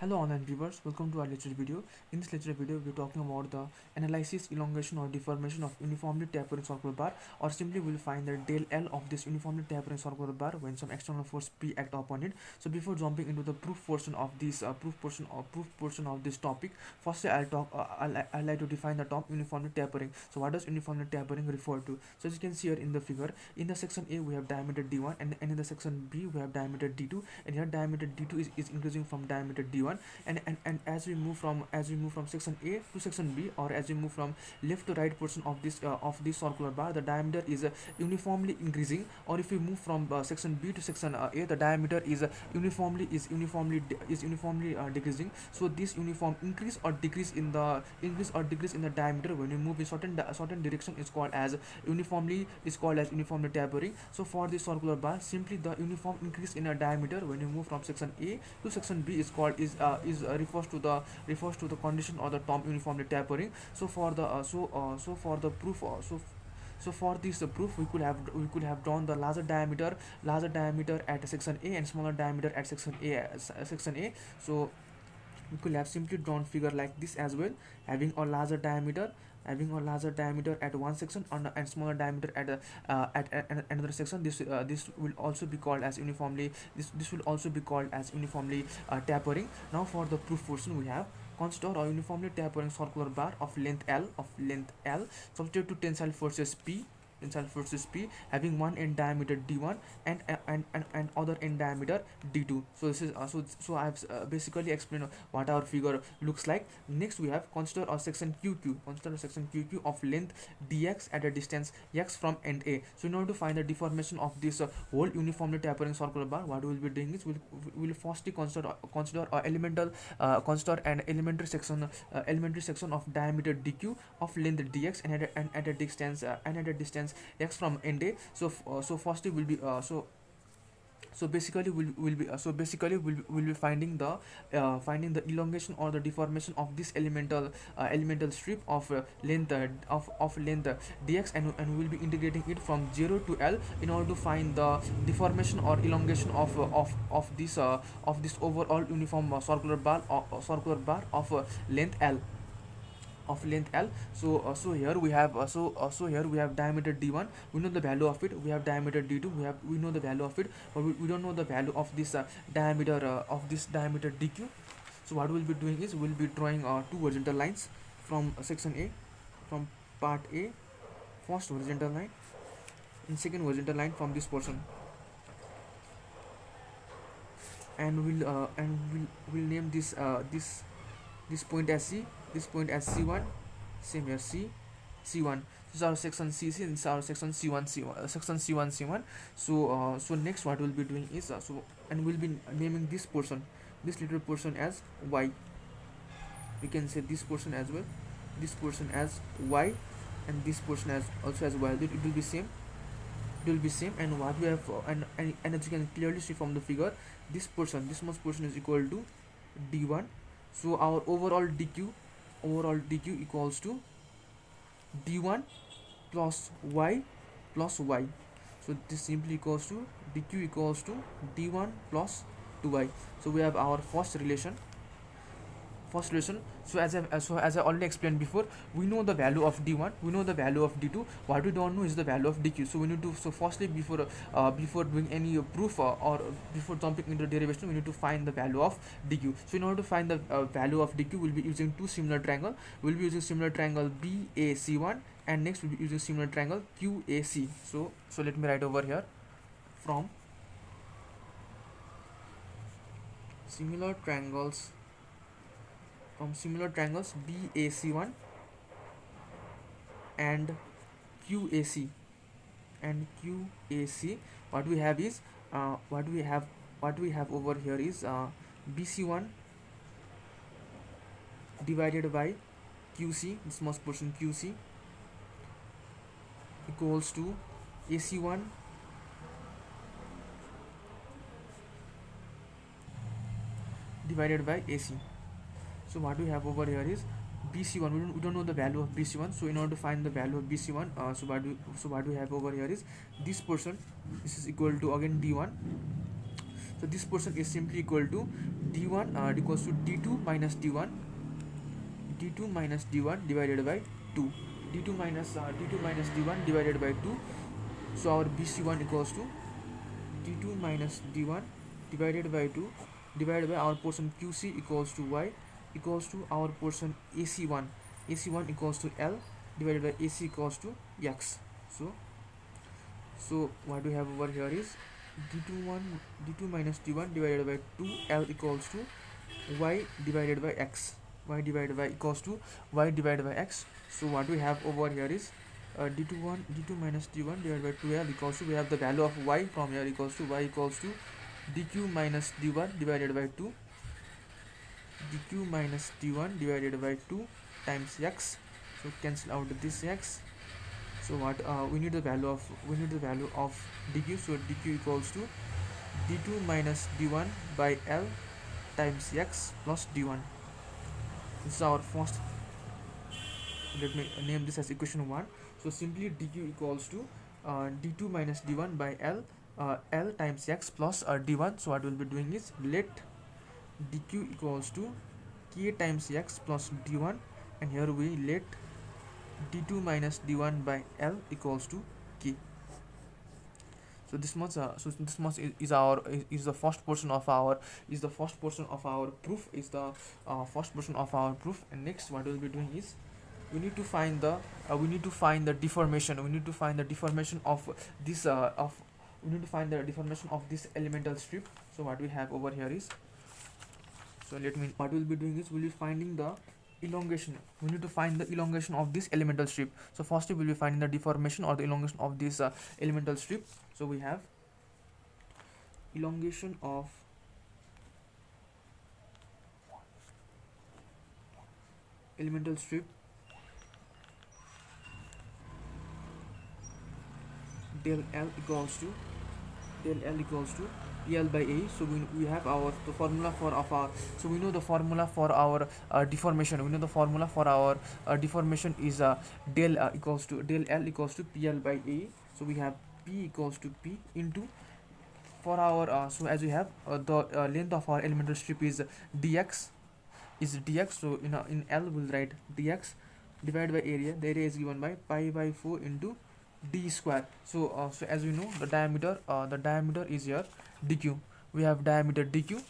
Hello online viewers, welcome to our lecture video. In this lecture video, we're talking about the analysis, elongation or deformation of uniformly tapering circular bar, or simply we'll find the del L of this uniformly tapering circular bar when some external force P act upon it. So before jumping into the proof portion of this proof portion of this topic, firstly I'll like to define the term uniformly tapering. So what does uniformly tapering refer to? So as you can see here in the figure, in the section A we have diameter D1, and in the section B we have diameter D2, and here diameter D2 is increasing from diameter D1, and as we move from section A to section B, or as we move from left to right portion of this circular bar, the diameter is uniformly increasing. Or if we move from section B to section A, the diameter is uniformly decreasing. So this uniform increase or decrease in the diameter when you move in certain direction is called as uniformly tapering. So for this circular bar, simply the uniform increase in a diameter when you move from section A to section B is called is refers to the condition or the term uniformly tapering. So for the so for the proof so for this proof, we could have drawn the larger diameter at section A and smaller diameter at section A. So we could have simply drawn figure like this as well, having a larger diameter at one section and smaller diameter at another section. This will also be called as uniformly tapering. Now for the proof portion, we have consider a uniformly tapering circular bar of length L subject to tensile forces P, having one end diameter D1 and other end diameter D2. So this is basically explained what our figure looks like. Next we have consider a section QQ of length dx at a distance x from end A. So in order to find the deformation of this whole uniformly tapering circular bar, what we will be doing is we'll firstly consider an elementary section of diameter dq of length dx and at a distance x from end A. So firstly will be so basically we'll be finding the elongation or the deformation of this elemental strip of length dx, and we'll be integrating it from 0 to L in order to find the deformation or elongation of this overall uniform circular bar of length L. So here we have diameter D1. We know the value of it. We have diameter D2. We know the value of it, but we don't know the value of this diameter DQ. So what we'll be doing is we'll be drawing two horizontal lines from section A, from part A, first horizontal line and second horizontal line from this portion, and we'll name this point as C, this point as C1, same here C1. This is our section CC, and this is our section C1. So next what we'll be doing is and we'll be naming this little portion as Y. We can say this portion as well, this portion as Y, and this portion as also as Y. It will be same. And what we have and as you can clearly see from the figure, this much portion is equal to D1. So our overall dq equals to d1 plus y plus y. So this simply equals to dq equals to d1 plus 2y. So we have our first relation. So as I already explained before, we know the value of d1, we know the value of d2. What we don't know is the value of dq. So we need to, so firstly before doing any proof or before jumping into derivation, we need to find the value of dq. So in order to find the value of dq, we'll be using two similar triangle. We'll be using similar triangle BAC1, and next we'll be using similar triangle QAC. So let me write over here from similar triangles BAC1 and QAC. What we have is what we have over here is BC1 divided by QC, this most portion QC, equals to AC1 divided by AC. So what we have over here is BC1. We don't know the value of BC1. So in order to find the value of BC1, so what we have over here is this portion. This is equal to again D1. So this portion is simply equal to d1 equals to d2 minus d1 divided by 2, d2 minus d1 divided by 2. So our bc1 equals to d2 minus d1 divided by 2 divided by our portion qc equals to y equals to our portion ac1 equals to l divided by ac equals to x. So what we have over here is d2 minus d1 divided by 2 l equals to y divided by x, y divided by equals to y divided by x. So what we have over here is d2 minus d1 divided by 2l equals to, we have the value of y from here equals to y equals to dq minus d1 divided by 2 dq minus d1 divided by 2 times x. So cancel out this x. So what we need the value of dq. So dq equals to d2 minus d1 by l times x plus d1. This is our first, let me name this as equation 1. So simply dq equals to d2 minus d1 by l times x plus d1. So what we'll be doing is, let dq equals to k times x plus d1, and here we let d2 minus d1 by l equals to k. So this much is the first portion of our proof, and next what we'll be doing is, we need to find the deformation of this elemental strip. So what we have over here is, so what we'll be doing is, we'll be finding the elongation. We need to find the elongation of this elemental strip. So firstly we'll be finding the deformation or the elongation of this elemental strip. So we have elongation of elemental strip del L equals to PL by A. So we have the formula for our, so we know the formula for our deformation. We know the formula for our deformation is del L equals to PL by A. So we have P equals to P into, for our so as we have the length of our elemental strip is dx. So in L we'll write dx divided by area. The area is given by pi by 4 into d square. So so as we know, the diameter is here dq. We have diameter dq.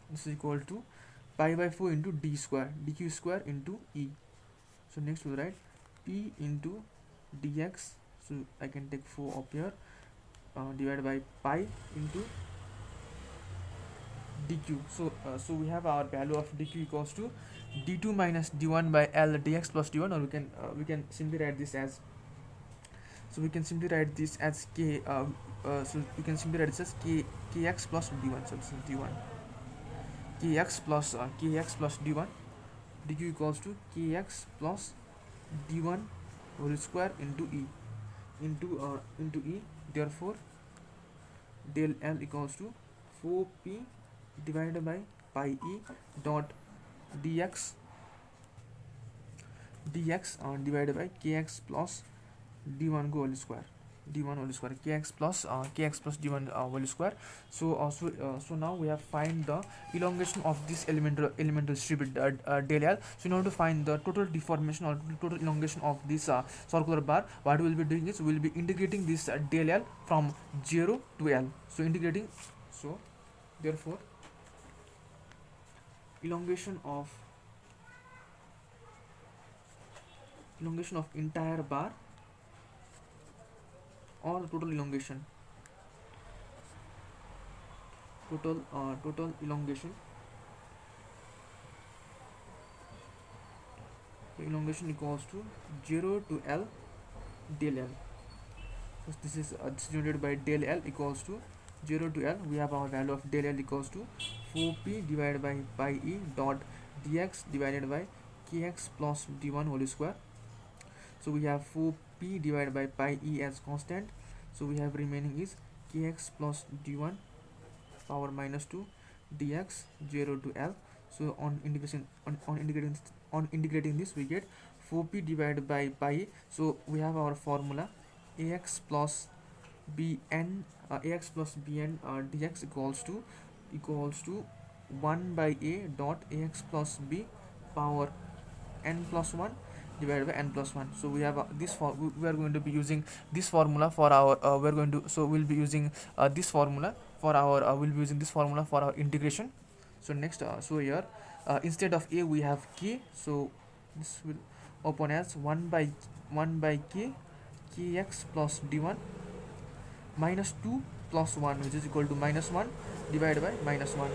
This is equal to pi by 4 into d square, dq square into e. So next we'll write p into dx. So I can take 4 up here, divided by pi into dq. So we have our value of dq equals to d2 minus d1 by l dx plus d1, or we can simply write this as, so we can simply write this as k. So we can simply write this as kx plus d1. So this is d1, kx plus d1, dq equals to kx plus d1 whole square into e into e. Therefore del L equals to 4p divided by pi e dot dx divided by kx plus d1 whole square, kx plus d1 whole square. So now we have find the elongation of this elemental strip del L. So in order to find the total deformation or total elongation of this circular bar, what we will be doing is, we will be integrating this del L from 0 to L. So integrating, so therefore elongation of entire bar, or total elongation, total elongation, so elongation equals to 0 to L del L. So this is denoted by del L equals to 0 to L. We have our value of del L equals to 4p divided by pi e dot dx divided by kx plus d1 whole square. So we have 4p divided by pi e as constant. So we have remaining is kx plus d1 power minus 2 dx 0 to L. So on integrating this, we get 4p divided by pi e. So we have our formula ax plus bn dx equals to equals to 1 by a dot ax plus b power n plus 1 divided by n plus 1. So we have we are going to be using this formula for our we're going to so we'll be using this formula for our we'll be using this formula for our integration. So next, so here instead of a we have k, so this will open as 1 by k kx plus d1 minus 2 plus 1, which is equal to minus 1 divided by minus 1.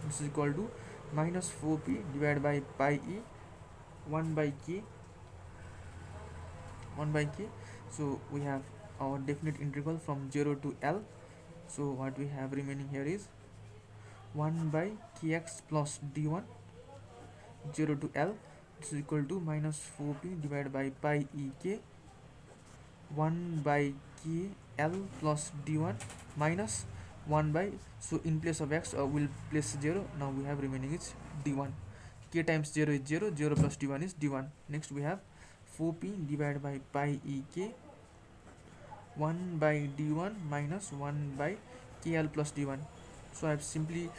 This is equal to minus 4p divided by pi e 1 by k 1 by k. So we have our definite integral from 0 to L. So what we have remaining here is 1 by kx plus d1 0 to L. This is equal to minus 4p divided by pi e k 1 by k L plus d1 minus 1 by, so in place of x we'll place 0. Now we have remaining is d1. K times 0 is 0, 0 plus d1 is d1. Next we have 4p divided by pi e k 1 by d1 minus 1 by kl plus d1. So I have simply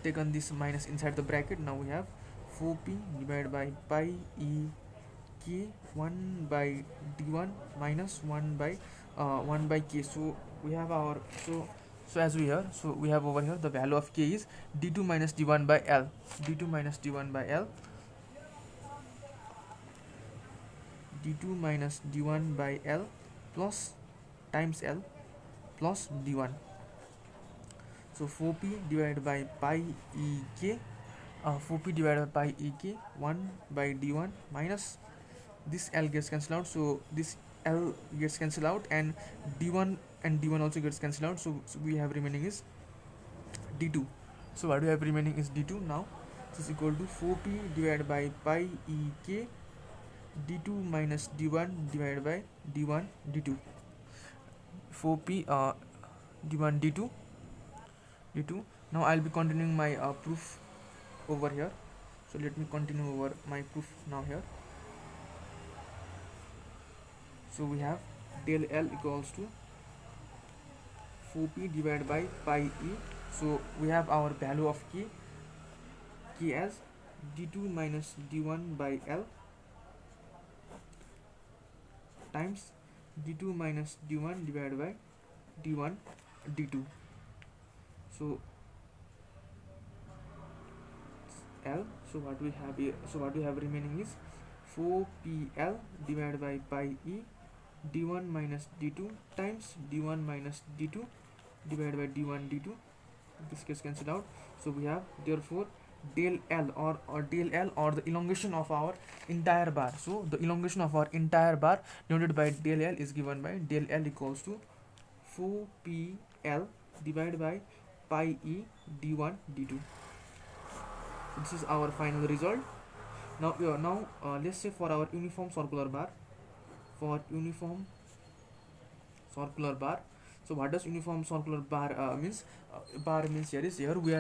taken this minus inside the bracket. Now we have 4p divided by pi e k 1 by d1 minus 1 by k. So we have our so as we here, so we have over here the value of k is d2 minus d1 by L, d2 minus d1 by L, d2 minus d1 by L plus times L plus d1. So 4p divided by pi e k 4p divided by pi e k 1 by d1 minus this L gets cancelled out, so this L gets cancelled out and d1 and d1 also gets cancelled out. So we have remaining is d2. So what we have remaining is d2. Now this is equal to 4p divided by pi e k d2 minus d1 divided by d1 d2. 4p d1 d2. Now I'll be continuing my proof over here. So let me continue over my proof now here. So we have del L equals to 4p divided by pi e. So we have our value of k as d2 minus d1 by L times d2 minus d1 divided by d1 d2. So L, so what we have here, so what we have remaining is 4pl divided by pi e d1 minus d2 times d1 minus d2 divided by d1 d2. This gets cancelled out. So we have therefore del L or del L or the elongation of our entire bar. So the elongation of our entire bar denoted by del L is given by del L equals to 4pl divided by pi e d1 d2. This is our final result. Now let's say for our uniform circular bar, so what does uniform circular bar means? Bar means here we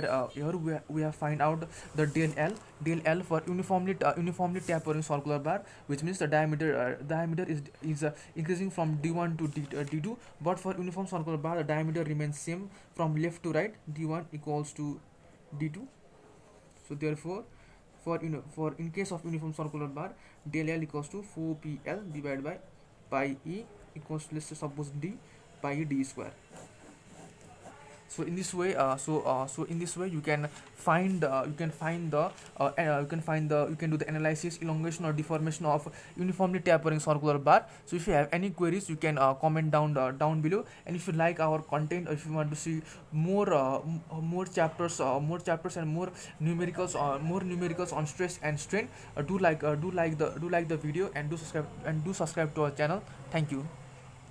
have find out the del L for uniformly tapering circular bar, which means the diameter is increasing from d1 to d2, but for uniform circular bar the diameter remains same from left to right, d1 equals to d2. So therefore for in case of uniform circular bar, del L equals to 4pl divided by pi e equals to, let's say suppose d, pi e d square. So in this way you can find you can do the analysis, elongation or deformation of uniformly tapering circular bar. So if you have any queries, you can comment down below. And if you like our content, or if you want to see more chapters and more numericals on stress and strain, do like the video and do subscribe to our channel. Thank you.